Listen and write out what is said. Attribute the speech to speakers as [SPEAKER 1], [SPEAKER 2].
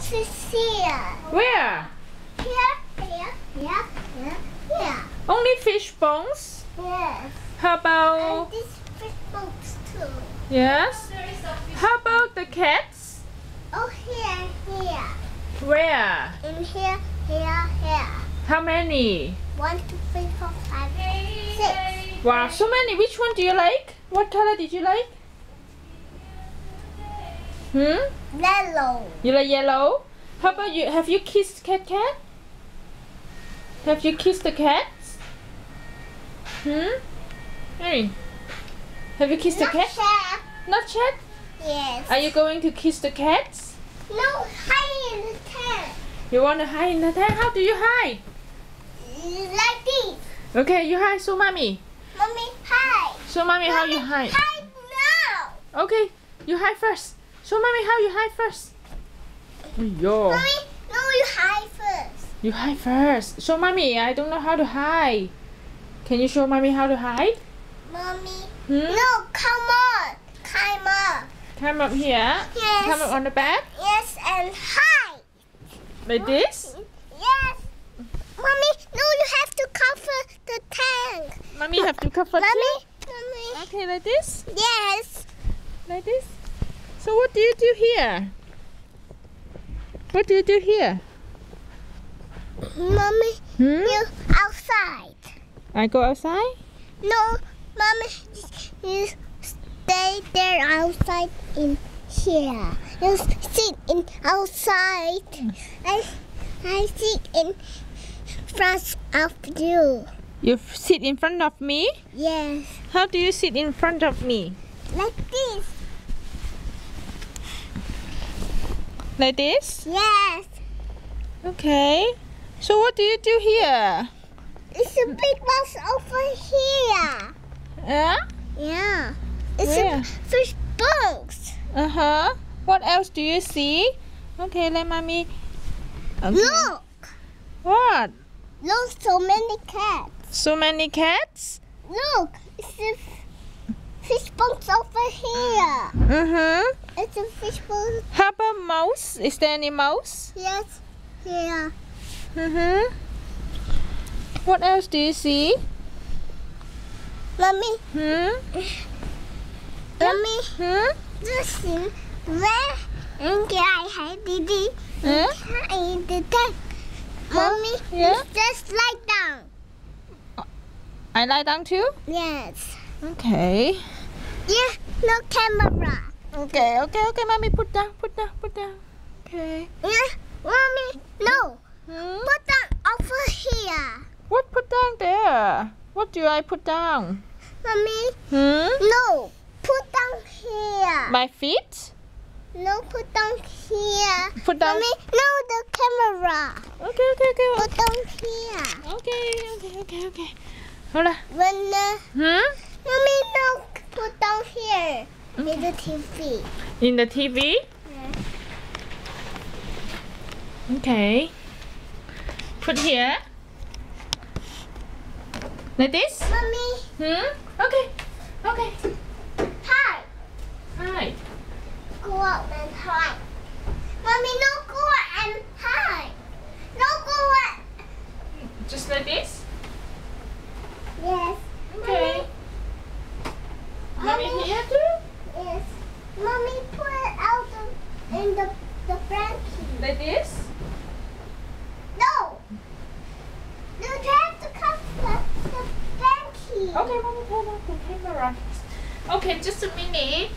[SPEAKER 1] bones is here.
[SPEAKER 2] Where?
[SPEAKER 1] Here.
[SPEAKER 2] Only fish bones?
[SPEAKER 1] Yes.
[SPEAKER 2] How
[SPEAKER 1] And
[SPEAKER 2] about...
[SPEAKER 1] this fish bones too.
[SPEAKER 2] Yes? How about the cats?
[SPEAKER 1] Oh, here.
[SPEAKER 2] Where?
[SPEAKER 1] In here.
[SPEAKER 2] How many?
[SPEAKER 1] 1, 2, 3, 4, 5, 6.
[SPEAKER 2] Wow, so many. Which one do you like? What color did you like?
[SPEAKER 1] Yellow.
[SPEAKER 2] You like yellow? How about you? Have you kissed cat? Have you kissed the cats? Hey. Have you kissed the cat?
[SPEAKER 1] Check.
[SPEAKER 2] Not yet?
[SPEAKER 1] Yes.
[SPEAKER 2] Are you going to kiss the cats?
[SPEAKER 1] No, hide in the tent.
[SPEAKER 2] You want to hide in the tent? How do you hide?
[SPEAKER 1] Like this.
[SPEAKER 2] Okay, you hide. So mommy.
[SPEAKER 1] Mommy, hide.
[SPEAKER 2] So mommy, how you hide?
[SPEAKER 1] Hide now.
[SPEAKER 2] Okay, you hide first. So mommy, how you hide first? Yo.
[SPEAKER 1] Mommy, no, you hide first.
[SPEAKER 2] You hide first. Show mommy, I don't know how to hide. Can you show mommy how to hide?
[SPEAKER 1] Mommy. No, come on. Climb up.
[SPEAKER 2] Come up here.
[SPEAKER 1] Yes.
[SPEAKER 2] Come up on the bed.
[SPEAKER 1] Yes, and hide.
[SPEAKER 2] Like this.
[SPEAKER 1] Yes. Mommy, no, you have to cover the tank.
[SPEAKER 2] Mommy have to cover too.
[SPEAKER 1] Mommy.
[SPEAKER 2] Okay, like this.
[SPEAKER 1] Yes.
[SPEAKER 2] Like this. So what do you do here? What do you do here?
[SPEAKER 1] Mommy, you outside.
[SPEAKER 2] I go outside?
[SPEAKER 1] No, Mommy, you stay there outside in here. You sit in outside. I sit in front of you.
[SPEAKER 2] You sit in front of me?
[SPEAKER 1] Yes.
[SPEAKER 2] How do you sit in front of me?
[SPEAKER 1] Like this.
[SPEAKER 2] Like this?
[SPEAKER 1] Yes.
[SPEAKER 2] Okay. So what do you do here?
[SPEAKER 1] It's a big box over here.
[SPEAKER 2] Yeah?
[SPEAKER 1] Yeah. It's
[SPEAKER 2] Where?
[SPEAKER 1] a fish box.
[SPEAKER 2] Uh-huh. What else do you see? Okay, let mommy. Okay.
[SPEAKER 1] Look.
[SPEAKER 2] What?
[SPEAKER 1] Look, so many cats.
[SPEAKER 2] So many cats?
[SPEAKER 1] Look, it's a fish box over here.
[SPEAKER 2] Mm-hmm.
[SPEAKER 1] It's a fish box.
[SPEAKER 2] How about mouse? Is there any mouse?
[SPEAKER 1] Yes. Here.
[SPEAKER 2] Mm-hmm. What else do you see?
[SPEAKER 1] Mommy. Mommy. Listen. Where in I had Didi? In the tank. Mommy.
[SPEAKER 2] Yeah?
[SPEAKER 1] Just lie down.
[SPEAKER 2] I lie down too?
[SPEAKER 1] Yes.
[SPEAKER 2] Okay.
[SPEAKER 1] Yeah. No camera.
[SPEAKER 2] Okay. Mommy, put down. Okay.
[SPEAKER 1] Yeah. Mommy. No. Put down over here.
[SPEAKER 2] What put down there? What do I put down?
[SPEAKER 1] Mommy. No. Put down here.
[SPEAKER 2] My feet?
[SPEAKER 1] No, put down here.
[SPEAKER 2] Put down.
[SPEAKER 1] Mommy, no, the camera.
[SPEAKER 2] Okay.
[SPEAKER 1] Put down here.
[SPEAKER 2] Okay. Hold on.
[SPEAKER 1] When Mommy, no, put down here. In the TV.
[SPEAKER 2] In the TV? Okay. Put here. Like this?
[SPEAKER 1] Mommy.
[SPEAKER 2] Okay.
[SPEAKER 1] Hi.
[SPEAKER 2] Hi.
[SPEAKER 1] Go out and hide. Mommy, no, go out and hide. No, go out.
[SPEAKER 2] Just like this?
[SPEAKER 1] Yes.
[SPEAKER 2] Okay. Mommy here too?
[SPEAKER 1] Yes. Mommy, put it out in the blanket.
[SPEAKER 2] Like this?
[SPEAKER 1] No. You have to cover the blanket.
[SPEAKER 2] Okay, Mommy, hold on the camera. Okay, just a minute.